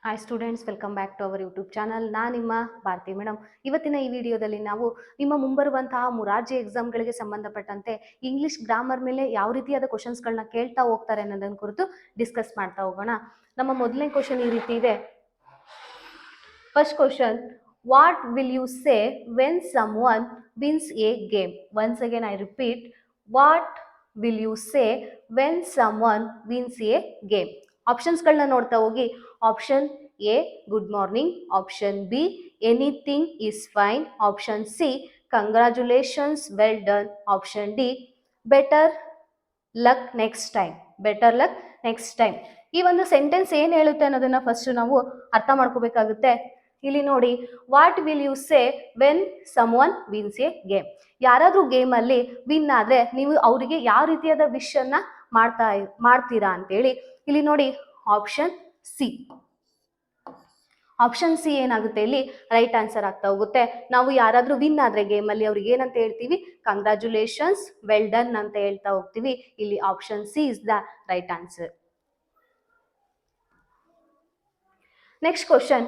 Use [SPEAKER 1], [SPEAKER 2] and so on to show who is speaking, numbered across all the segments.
[SPEAKER 1] Hi students, welcome back to our YouTube channel. ನಾನು ನಿಮ್ಮ Bharati madam. ಇವತ್ತಿನ ಈ ವಿಡಿಯೋದಲ್ಲಿ ನಾವು ನಿಮ್ಮ ಮುಂಬರುವಂತಹ ಮುರಾರ್ಜಿ ಎಕ್ಸಾಮ್ಗಳಿಗೆ ಸಂಬಂಧಪಟ್ಟಂತೆ ಇಂಗ್ಲಿಷ್ ಗ್ರಾಮರ್ ಮೇಲೆ ಯಾವ ರೀತಿಯಾದ ಕ್ವಶನ್ಸ್ಗಳನ್ನ ಕೇಳ್ತಾ ಹೋಗ್ತಾರೆ ಅನ್ನೋದನ್ನ ಕುರಿತು ಡಿಸ್ಕಸ್ ಮಾಡ್ತಾ ಹೋಗೋಣ. ನಮ್ಮ ಮೊದಲನೇ ಕ್ವಶನ್ ಈ ರೀತಿ ಇದೆ. First question, what will you say when someone wins a game? Once again I repeat, what will you say when someone wins a game? ಆಪ್ಷನ್ಸ್ಗಳನ್ನ ನೋಡ್ತಾ ಹೋಗಿ. Option A, good morning. Option B, anything is fine. Option C, congratulations, well done. Option D, better luck next time. Better luck next time. ಈ ಒಂದು sentence ಏನ್ ಹೇಳುತ್ತೆ ಅನ್ನೋದನ್ನ first ನಾವು ಅರ್ಥ ಮಾಡ್ಕೋಬೇಕಾಗುತ್ತೆ. ಇಲ್ಲಿ ನೋಡಿ, what will you say when someone wins a game? ಯಾರಾದ್ರೂ ಗೇಮ್ ಅಲ್ಲಿ ವಿನ್ ಆದ್ರೆ ನೀವು ಅವರಿಗೆ ಯಾವ ರೀತಿಯಾದ ವಿಶ್ ಅನ್ನ ಮಾಡ್ತೀರಾ ಅಂತೇಳಿ ಇಲ್ಲಿ ನೋಡಿ. Option C. ಆಪ್ಷನ್ ಸಿ ಏನಾಗುತ್ತೆ ಇಲ್ಲಿ ರೈಟ್ ಆನ್ಸರ್ ಆಗ್ತಾ ಹೋಗುತ್ತೆ. ನಾವು ಯಾರಾದ್ರೂ ವಿನ್ ಆದ್ರೆ ಗೇಮ್ ಅಲ್ಲಿ ಅವ್ರಿಗೆ ಏನಂತ ಹೇಳ್ತೀವಿ? ಕಂಗ್ರ್ಯಾಚುಲೇಷನ್ಸ್, ವೆಲ್ ಡನ್ ಅಂತ ಹೇಳ್ತಾ ಹೋಗ್ತೀವಿ. ಇಲ್ಲಿ option C is the right answer. Next question,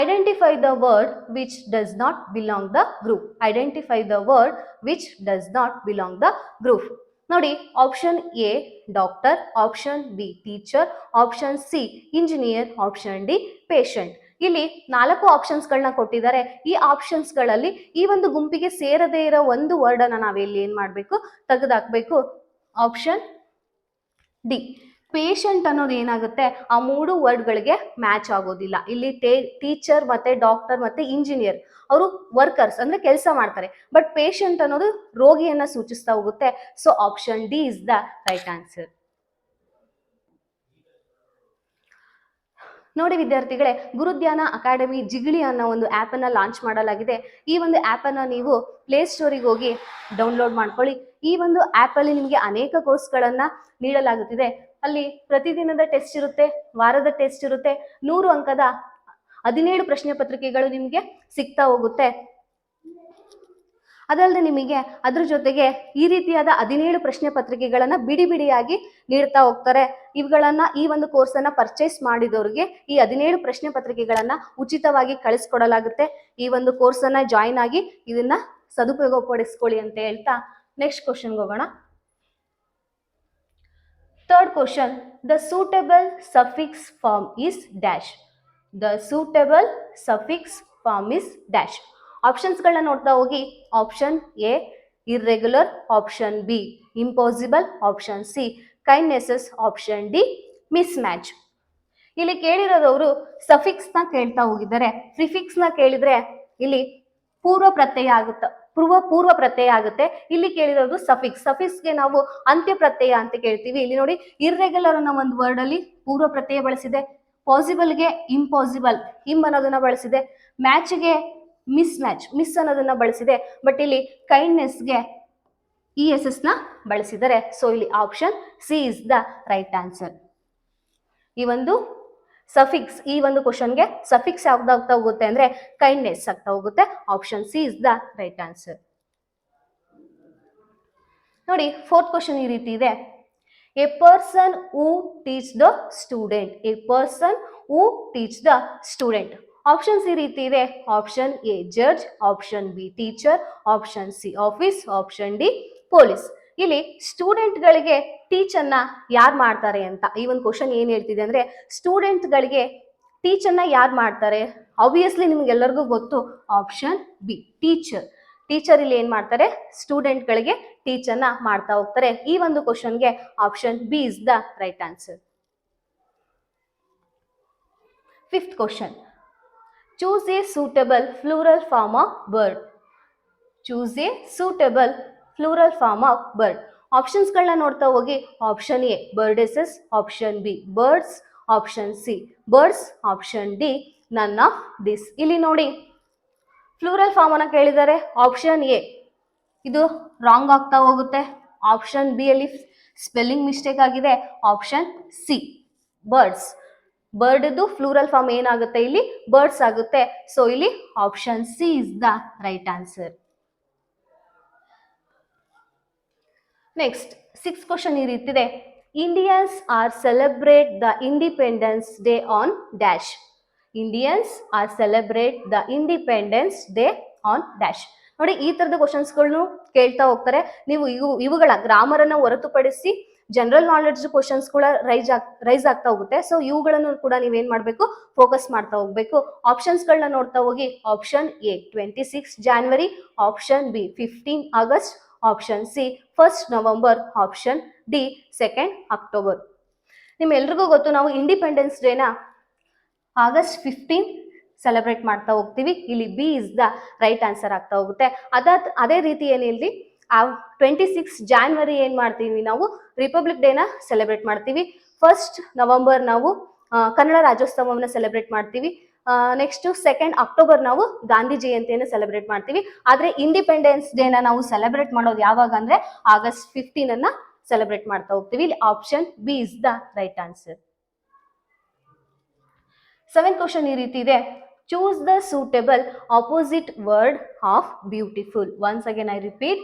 [SPEAKER 1] identify the word which does not belong the group. Identify the word which does not belong the group. ನೋಡಿ, option A doctor, option B teacher, option C engineer, option D patient. ಇಲ್ಲಿ 4 ಆಪ್ಷನ್ಸ್ಗಳನ್ನ ಕೊಟ್ಟಿದ್ದಾರೆ. ಈ ಆಪ್ಷನ್ಸ್ಗಳಲ್ಲಿ ಈ ಒಂದು ಗುಂಪಿಗೆ ಸೇರದೇ ಇರೋ ಒಂದು word ಅನ್ನ ನಾವಿಲ್ಲಿ ಏನ್ ಮಾಡ್ಬೇಕು? ತೆಗೆದಾಕ್ಬೇಕು. ಆಪ್ಷನ್ ಡಿ ಪೇಷಂಟ್ ಅನ್ನೋದು ಏನಾಗುತ್ತೆ, ಆ 3 ವರ್ಡ್ಗಳಿಗೆ ಮ್ಯಾಚ್ ಆಗೋದಿಲ್ಲ. ಇಲ್ಲಿ ಟೀಚರ್ ಮತ್ತೆ ಡಾಕ್ಟರ್ ಮತ್ತೆ ಇಂಜಿನಿಯರ್ ಅವರು ವರ್ಕರ್ಸ್ ಅಂದ್ರೆ ಕೆಲಸ ಮಾಡ್ತಾರೆ. ಬಟ್ ಪೇಷಂಟ್ ಅನ್ನೋದು ರೋಗಿಯನ್ನ ಸೂಚಿಸ್ತಾ ಹೋಗುತ್ತೆ. So option D is the right answer. ನೋಡಿ ವಿದ್ಯಾರ್ಥಿಗಳೇ, ಗುರುಧ್ಯಾನ ಅಕಾಡೆಮಿ ಜಿಗಳಿ ಅನ್ನೋ ಒಂದು ಆ್ಯಪ್ ಅನ್ನ ಲಾಂಚ್ ಮಾಡಲಾಗಿದೆ. ಈ ಒಂದು ಆ್ಯಪ್ ಅನ್ನ ನೀವು ಪ್ಲೇ ಸ್ಟೋರಿಗೆ ಹೋಗಿ ಡೌನ್ಲೋಡ್ ಮಾಡ್ಕೊಳ್ಳಿ. ಈ ಒಂದು ಆ್ಯಪ್ ಅಲ್ಲಿ ನಿಮಗೆ ಅನೇಕ ಕೋರ್ಸ್ಗಳನ್ನ ನೀಡಲಾಗುತ್ತಿದೆ. ಅಲ್ಲಿ ಪ್ರತಿದಿನದ ಟೆಸ್ಟ್ ಇರುತ್ತೆ, ವಾರದ ಟೆಸ್ಟ್ ಇರುತ್ತೆ. 100 ಅಂಕದ 17 ಪ್ರಶ್ನೆ ಪತ್ರಿಕೆಗಳು ನಿಮಗೆ ಸಿಗ್ತಾ ಹೋಗುತ್ತೆ. ಅದಲ್ಲದೆ ನಿಮಗೆ ಅದ್ರ ಜೊತೆಗೆ ಈ ರೀತಿಯಾದ 17 ಪ್ರಶ್ನೆ ಪತ್ರಿಕೆಗಳನ್ನ ಬಿಡಿ ಬಿಡಿಯಾಗಿ ನೀಡ್ತಾ ಹೋಗ್ತಾರೆ. ಇವುಗಳನ್ನ ಈ ಒಂದು ಕೋರ್ಸ್ ಅನ್ನ ಪರ್ಚೇಸ್ ಮಾಡಿದವರಿಗೆ ಈ 17 ಪ್ರಶ್ನೆ ಪತ್ರಿಕೆಗಳನ್ನ ಉಚಿತವಾಗಿ ಕಳಿಸ್ಕೊಡಲಾಗುತ್ತೆ. ಈ ಒಂದು ಕೋರ್ಸ್ ಅನ್ನ ಜಾಯಿನ್ ಆಗಿ ಇದನ್ನ ಸದುಪಯೋಗ ಪಡಿಸ್ಕೊಳ್ಳಿ ಅಂತ ಹೇಳ್ತಾ ನೆಕ್ಸ್ಟ್ ಕ್ವಶನ್ಗೆ ಹೋಗೋಣ. Third question, the suitable suffix form is dash. The suitable suffix form is dash. ಆಪ್ಷನ್ಸ್ಗಳನ್ನ ನೋಡ್ತಾ ಹೋಗಿ. Option A irregular, option B impossible, option C kindnesses, option D mismatch. ಇಲ್ಲಿ ಕೇಳಿರೋದವರು ಸಫಿಕ್ಸ್ ನ ಕೇಳ್ತಾ ಹೋಗಿದ್ದಾರೆ. ಪ್ರಿಫಿಕ್ಸ್ ನ ಕೇಳಿದ್ರೆ ಇಲ್ಲಿ ಪೂರ್ವ ಪ್ರತ್ಯಯ ಆಗುತ್ತೆ, ಪೂರ್ವ ಪ್ರತ್ಯಯ ಆಗುತ್ತೆ. ಇಲ್ಲಿ ಕೇಳಿರೋದು ಸಫಿಕ್ಸ್. ಸಫಿಕ್ಸ್ಗೆ ನಾವು ಅಂತ್ಯ ಪ್ರತ್ಯಯ ಅಂತ ಕೇಳ್ತೀವಿ. ಇಲ್ಲಿ ನೋಡಿ, ಇರ್ರೆಗ್ಯುಲರ್ ಅನ್ನೋ ಒಂದು ವರ್ಡ್ ಅಲ್ಲಿ ಪೂರ್ವ ಪ್ರತ್ಯಯ ಬಳಸಿದೆ. ಪಾಸಿಬಲ್ಗೆ ಇಂಪಾಸಿಬಲ್ ಇಮ್ ಅನ್ನೋದನ್ನ ಬಳಸಿದೆ. ಮ್ಯಾಚ್ಗೆ ಮಿಸ್ ಮ್ಯಾಚ್ ಮಿಸ್ ಅನ್ನೋದನ್ನ ಬಳಸಿದೆ. ಬಟ್ ಇಲ್ಲಿ ಕೈಂಡ್ನೆಸ್ಗೆ ESS ನ ಬಳಸಿದ್ದಾರೆ. ಸೊ ಇಲ್ಲಿ option C is the right answer. ಈ ಒಂದು ಸಫಿಕ್ಸ್, ಈ ಒಂದು ಕ್ವಶನ್ಗೆ ಸಫಿಕ್ಸ್ ಯಾವ್ದಾಗ್ತಾ ಹೋಗುತ್ತೆ ಅಂದ್ರೆ ಕೈಂಡ್ನೆಸ್ ಆಗ್ತಾ ಹೋಗುತ್ತೆ. Option C is the right answer. ನೋಡಿ, ಫೋರ್ತ್ ಕ್ವಶನ್ ಈ ರೀತಿ ಇದೆ. A person who teach the student. A person who teach the student. Options ಈ ರೀತಿ ಇದೆ. Option A judge, option B teacher, option C office, option D police. ಇಲ್ಲಿ student ಗಳಿಗೆ teach ಅನ್ನ ಯಾರು ಮಾಡ್ತಾರೆ ಅಂತ ಈ ಒಂದು ಕ್ವಶನ್ ಏನ್ ಹೇಳ್ತಿದೆ ಅಂದ್ರೆ, ಸ್ಟೂಡೆಂಟ್ ಗಳಿಗೆ ಟೀಚ್ ಅನ್ನ ಯಾರು ಮಾಡ್ತಾರೆ? ಆಬ್ವಿಯಸ್ಲಿ ನಿಮ್ಗೆಲ್ಲರಿಗೂ ಗೊತ್ತು, ಆಪ್ಷನ್ ಬಿ ಟೀಚರ್. ಟೀಚರ್ ಇಲ್ಲಿ ಏನ್ ಮಾಡ್ತಾರೆ? ಸ್ಟೂಡೆಂಟ್ ಗಳಿಗೆ ಟೀಚ್ ಅನ್ನ ಮಾಡ್ತಾ ಹೋಗ್ತಾರೆ. ಈ ಒಂದು ಕ್ವಶನ್ಗೆ option B is the right answer. Fifth question, choose a suitable plural form of bird. Choose a suitable plural form of bird. ಆಪ್ಷನ್ಸ್ಗಳನ್ನ ನೋಡ್ತಾ ಹೋಗಿ. Option A birdeses, option B birds, option C birds, option D none of this. ಇಲ್ಲಿ ನೋಡಿ, plural form ಅನ್ನ ಕೇಳಿದ್ದಾರೆ. Option A ಇದು wrong ಆಗ್ತಾ ಹೋಗುತ್ತೆ. ಆಪ್ಷನ್ ಬಿ ಅಲ್ಲಿ ಸ್ಪೆಲ್ಲಿಂಗ್ ಮಿಸ್ಟೇಕ್ ಆಗಿದೆ. ಆಪ್ಷನ್ ಸಿ ಬರ್ಡ್ಸ್, ಬರ್ಡ್ದು ಫ್ಲೂರಲ್ ಫಾರ್ಮ್ ಏನಾಗುತ್ತೆ? ಇಲ್ಲಿ ಬರ್ಡ್ಸ್ ಆಗುತ್ತೆ. ಸೊ ಇಲ್ಲಿ option C is the right answer. Next 6th question ಈ ರೀತಿ ಇದೆ. Indians are celebrate the Independence Day on dash. Indians are celebrate the Independence Day on dash. ನೋಡಿ ಈ ತರದ ಕ್ವಶನ್ಸ್ಗಳನ್ನು ಕೇಳ್ತಾ ಹೋಗ್ತಾರೆ. ನೀವು ಇವುಗಳ ಗ್ರಾಮರ್ ಅನ್ನ ಹೊರತುಪಡಿಸಿ ಜನರಲ್ ನಾಲೆಡ್ಜ್ ಕ್ವಶನ್ಸ್ ಕೂಡ ರೈಸ್ ಆಗ್ತಾ ಹೋಗುತ್ತೆ. ಸೊ ಇವುಗಳನ್ನು ಕೂಡ ನೀವೇನ್ ಮಾಡ್ಬೇಕು, ಫೋಕಸ್ ಮಾಡ್ತಾ ಹೋಗ್ಬೇಕು. ಆಪ್ಷನ್ಸ್ ಗಳನ್ನ ನೋಡ್ತಾ ಹೋಗಿ. Option A 26 January, option B 15 August, option C 1 November, option D 2 October. ನಿಮ್ಮೆಲ್ರಿಗೂ ಗೊತ್ತು, ನಾವು ಇಂಡಿಪೆಂಡೆನ್ಸ್ ಡೇನ ಆಗಸ್ಟ್ 15 ಸೆಲೆಬ್ರೇಟ್ ಮಾಡ್ತಾ ಹೋಗ್ತೀವಿ. ಇಲ್ಲಿ B is the right answer ಆಗ್ತಾ ಹೋಗುತ್ತೆ. ಅದೇ ರೀತಿ ಏನಿಲ್ರಿ, 26 ಜಾನ್ವರಿ ಏನ್ ಮಾಡ್ತೀವಿ ನಾವು, ರಿಪಬ್ಲಿಕ್ ಡೇನ ಸೆಲೆಬ್ರೇಟ್ ಮಾಡ್ತೀವಿ. 1 ನವೆಂಬರ್ ನಾವು ಕನ್ನಡ ರಾಜ್ಯೋತ್ಸವವನ್ನು ಸೆಲೆಬ್ರೇಟ್ ಮಾಡ್ತೀವಿ. ನೆಕ್ಸ್ಟ್ 2 ಅಕ್ಟೋಬರ್ ನಾವು ಗಾಂಧಿ ಜಯಂತಿಯನ್ನು ಸೆಲೆಬ್ರೇಟ್ ಮಾಡ್ತೀವಿ. ಆದ್ರೆ ಇಂಡಿಪೆಂಡೆನ್ಸ್ ಡೇನ ನಾವು ಸೆಲೆಬ್ರೇಟ್ ಮಾಡೋದು ಯಾವಾಗ ಅಂದ್ರೆ ಆಗಸ್ಟ್ 15 ಅನ್ನ ಸೆಲೆಬ್ರೇಟ್ ಮಾಡ್ತಾ ಹೋಗ್ತೀವಿ. ಇಲ್ಲಿ option B is the right answer. 7th question ಈ ರೀತಿ ಇದೆ. Choose the suitable opposite word of beautiful. Once again I repeat,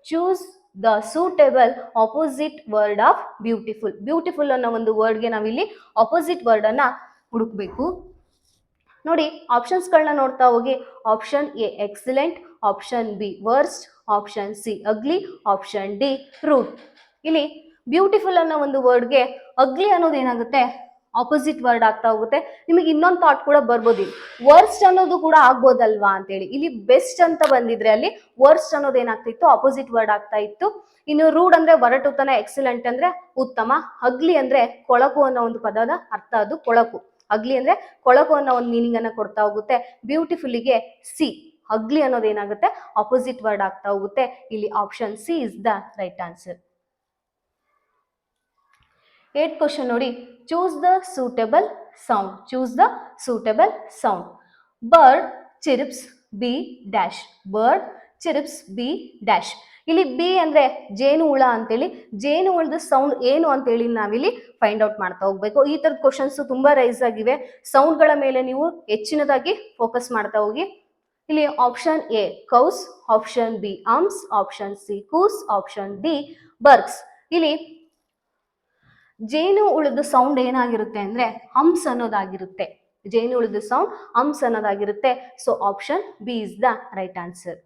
[SPEAKER 1] choose the suitable opposite word of beautiful. Beautiful ಅನ್ನೋ ಒಂದು ವರ್ಡ್ಗೆ ನಾವಿಲ್ಲಿ ಆಪೋಸಿಟ್ ವರ್ಡ್ ಅನ್ನ ಹುಡುಕ್ಬೇಕು. ನೋಡಿ ಆಪ್ಷನ್ಸ್ ಗಳನ್ನ ನೋಡ್ತಾ ಹೋಗಿ. Option A excellent, option B worst, option C ugly, option D rude. ಇಲ್ಲಿ ಬ್ಯೂಟಿಫುಲ್ ಅನ್ನೋ ಒಂದು ವರ್ಡ್ಗೆ ಅಗ್ಲಿ ಅನ್ನೋದು ಏನಾಗುತ್ತೆ, ಆಪೋಸಿಟ್ ವರ್ಡ್ ಆಗ್ತಾ ಹೋಗುತ್ತೆ. ನಿಮಗೆ ಇನ್ನೊಂದು ಥಾಟ್ ಕೂಡ ಬರ್ಬೋದು, ವರ್ಸ್ಟ್ ಅನ್ನೋದು ಕೂಡ ಆಗ್ಬೋದಲ್ವಾ ಅಂತೇಳಿ. ಇಲ್ಲಿ ಬೆಸ್ಟ್ ಅಂತ ಬಂದಿದ್ರೆ ಅಲ್ಲಿ ವರ್ಸ್ಟ್ ಅನ್ನೋದು ಏನಾಗ್ತಿತ್ತು, ಆಪೋಸಿಟ್ ವರ್ಡ್ ಆಗ್ತಾ ಇತ್ತು. ಇನ್ನು ರೂಡ್ ಅಂದ್ರೆ ಒರಟುತನ, ಎಕ್ಸಲೆಂಟ್ ಅಂದ್ರೆ ಉತ್ತಮ, ಅಗ್ಲಿ ಅಂದ್ರೆ ಕೊಳಕು ಅನ್ನೋ ಒಂದು ಪದದ ಅರ್ಥ ಅದು ಕೊಳಕು. ಅಗ್ಲಿ ಅಂದ್ರೆ ಕೊಳಕು ಅನ್ನೋ ಒಂದು ಮೀನಿಂಗ್ ಅನ್ನ ಕೊಡ್ತಾ ಹೋಗುತ್ತೆ. ಬ್ಯೂಟಿಫುಲ್ಗೆ ಸಿ, ಅಗ್ಲಿ ಅನ್ನೋದು ಏನಾಗುತ್ತೆ, ಆಪೋಸಿಟ್ ವರ್ಡ್ ಆಗ್ತಾ ಹೋಗುತ್ತೆ. ಇಲ್ಲಿ option C is the right answer. 8th question ನೋಡಿ. Choose the suitable sound. Choose the suitable sound. Bird chirps bee dash. Bird chirps bee dash. ಇಲ್ಲಿ ಬಿ ಅಂದ್ರೆ ಜೇನು ಹುಳ ಅಂತೇಳಿ. ಜೇನು ಹುಳದ ಸೌಂಡ್ ಏನು ಅಂತೇಳಿ ನಾವಿಲ್ಲಿ ಫೈಂಡ್ ಔಟ್ ಮಾಡ್ತಾ ಹೋಗ್ಬೇಕು. ಈ ತರದ ಕ್ವಶನ್ಸ್ ತುಂಬಾ ರೈಸ್ ಆಗಿವೆ. ಸೌಂಡ್ ಗಳ ಮೇಲೆ ನೀವು ಹೆಚ್ಚಿನದಾಗಿ ಫೋಕಸ್ ಮಾಡ್ತಾ ಹೋಗಿ. ಇಲ್ಲಿ option A cows, option B arms, option C coos, option D bergs. ಇಲ್ಲಿ ಜೇನು ಉಳಿದ ಸೌಂಡ್ ಏನಾಗಿರುತ್ತೆ ಅಂದ್ರೆ ಹಂಸ್ ಅನ್ನೋದಾಗಿರುತ್ತೆ. ಜೇನು ಉಳಿದ ಸೌಂಡ್ ಹಂಸ್ ಅನ್ನೋದಾಗಿರುತ್ತೆ. So option B is the right answer.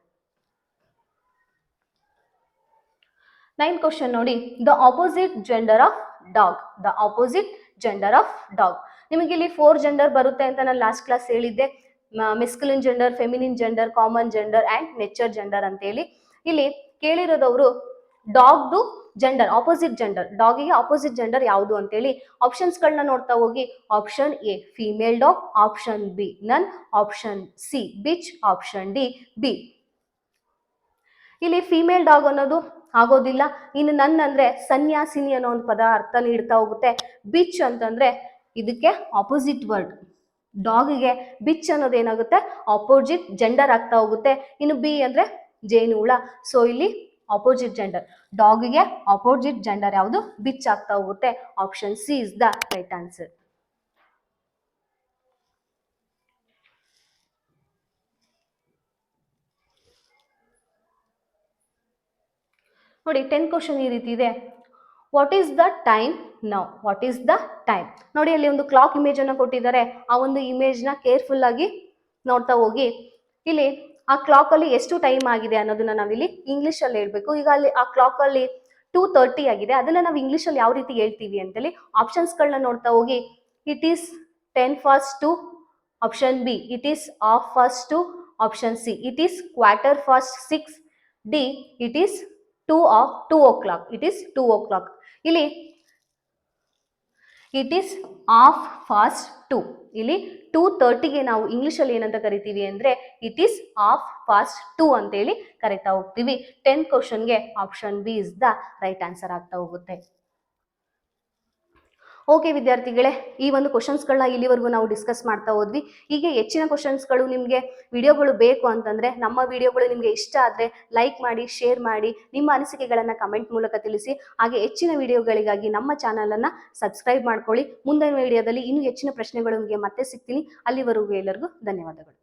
[SPEAKER 1] 9th question ನೋಡಿ. The opposite gender of dog. The opposite gender of dog. ನಿಮಗೆ ಇಲ್ಲಿ 4 ಜೆಂಡರ್ ಬರುತ್ತೆ ಅಂತ ನಾನು ಲಾಸ್ಟ್ ಕ್ಲಾಸ್ ಹೇಳಿದ್ದೆ. Masculine gender, feminine gender, common gender and neuter gender ಅಂತ ಹೇಳಿ. ಇಲ್ಲಿ ಕೇಳಿರೋದವರು ಡಾಗ್ದು ಜೆಂಡರ್, ಆಪೋಸಿಟ್ ಜೆಂಡರ್, ಡಾಗಿಗೆ ಆಪೋಸಿಟ್ ಜೆಂಡರ್ ಯಾವುದು ಅಂತೇಳಿ. ಆಪ್ಷನ್ಸ್ ಗಳನ್ನ ನೋಡ್ತಾ ಹೋಗಿ. Option A female dog, option B nun, option C bitch, option D bee. ಇಲ್ಲಿ ಫಿಮೇಲ್ ಡಾಗ್ ಅನ್ನೋದು ಆಗೋದಿಲ್ಲ. ಇನ್ನು ನನ್ ಅಂದ್ರೆ ಸನ್ಯಾಸಿನಿ ಅನ್ನೋ ಒಂದು ಪದ ಅರ್ಥ ನೀಡ್ತಾ ಹೋಗುತ್ತೆ. ಬಿಚ್ ಅಂತಂದ್ರೆ ಇದಕ್ಕೆ ಆಪೋಸಿಟ್ ವರ್ಡ್. ಡಾಗಿಗೆ ಬಿಚ್ ಅನ್ನೋದು ಏನಾಗುತ್ತೆ, ಆಪೋಸಿಟ್ ಜೆಂಡರ್ ಆಗ್ತಾ ಹೋಗುತ್ತೆ. ಇನ್ನು ಬಿ ಅಂದ್ರೆ ಜೇನು ಹುಳ. ಸೊ ಇಲ್ಲಿ ಆಪೋಸಿಟ್ ಜೆಂಡರ್, ಡಾಗಿಗೆ ಆಪೋಸಿಟ್ ಜೆಂಡರ್ ಯಾವುದು, ಬಿಚ್ ಆಗ್ತಾ ಹೋಗುತ್ತೆ. Option C is the right answer. ನೋಡಿ 10th ಕ್ವಶನ್ ಈ ರೀತಿ ಇದೆ. What is the time now. What is the time. ನೋಡಿ ಅಲ್ಲಿ ಒಂದು ಕ್ಲಾಕ್ ಇಮೇಜ್ ಅನ್ನ ಕೊಟ್ಟಿದ್ದಾರೆ. ಆ ಒಂದು ಇಮೇಜ್ ನ ಕೇರ್ಫುಲ್ ಆಗಿ ನೋಡ್ತಾ ಹೋಗಿ. ಇಲ್ಲಿ ಆ ಕ್ಲಾಕ್ ಅಲ್ಲಿ ಎಷ್ಟು ಟೈಮ್ ಆಗಿದೆ ಅನ್ನೋದನ್ನ ನಾವಿಲ್ಲಿ ಇಂಗ್ಲಿಷ್ ಅಲ್ಲಿ ಹೇಳ್ಬೇಕು. ಈಗ ಅಲ್ಲಿ ಆ ಕ್ಲಾಕ್ ಅಲ್ಲಿ 2:30 ಆಗಿದೆ. ಅದನ್ನ ನಾವು ಇಂಗ್ಲಿಷ್ ಅಲ್ಲಿ ಯಾವ ರೀತಿ ಹೇಳ್ತೀವಿ ಅಂತೇಳಿ ಆಪ್ಷನ್ಸ್ ಗಳನ್ನ ನೋಡ್ತಾ ಹೋಗಿ. It is 10:02, option B it is 2:30, option C it is 6:15, D it is 2 o'clock. It is 2 o'clock. ಇಲ್ಲಿ ಇಟ್ ಈಸ್ 2:30. ಇಲ್ಲಿ 2:30ಗೆ ನಾವು ಇಂಗ್ಲಿಷ್ ಅಲ್ಲಿ ಏನಂತ ಕರಿತೀವಿ ಅಂದ್ರೆ ಇಟ್ ಈಸ್ 2:30 ಅಂತ ಹೇಳಿ ಕರಿತಾ ಹೋಗ್ತೀವಿ. 10th ಕ್ವಶನ್ಗೆ option B is the right answer ಆಗ್ತಾ ಹೋಗುತ್ತೆ. ಓಕೆ ವಿದ್ಯಾರ್ಥಿಗಳೇ, ಈ ಒಂದು ಕ್ವಶನ್ಸ್ಗಳನ್ನ ಇಲ್ಲಿವರೆಗೂ ನಾವು ಡಿಸ್ಕಸ್ ಮಾಡ್ತಾ ಹೋದ್ವಿ. ಹೀಗೆ ಹೆಚ್ಚಿನ ಕ್ವಶನ್ಸ್ಗಳು ನಿಮಗೆ ವಿಡಿಯೋಗಳು ಬೇಕು ಅಂತಂದ್ರೆ, ನಮ್ಮ ವಿಡಿಯೋಗಳು ನಿಮಗೆ ಇಷ್ಟ ಆದರೆ ಲೈಕ್ ಮಾಡಿ, ಶೇರ್ ಮಾಡಿ, ನಿಮ್ಮ ಅನಿಸಿಕೆಗಳನ್ನು ಕಮೆಂಟ್ ಮೂಲಕ ತಿಳಿಸಿ. ಹಾಗೆ ಹೆಚ್ಚಿನ ವಿಡಿಯೋಗಳಿಗಾಗಿ ನಮ್ಮ ಚಾನಲನ್ನು ಸಬ್ಸ್ಕ್ರೈಬ್ ಮಾಡ್ಕೊಳ್ಳಿ. ಮುಂದಿನ ವಿಡಿಯೋದಲ್ಲಿ ಇನ್ನೂ ಹೆಚ್ಚಿನ ಪ್ರಶ್ನೆಗಳೊಂದಿಗೆ ಮತ್ತೆ ಸಿಗ್ತೀನಿ. ಅಲ್ಲಿವರೆಗೂ ಎಲ್ಲರಿಗೂ ಧನ್ಯವಾದಗಳು.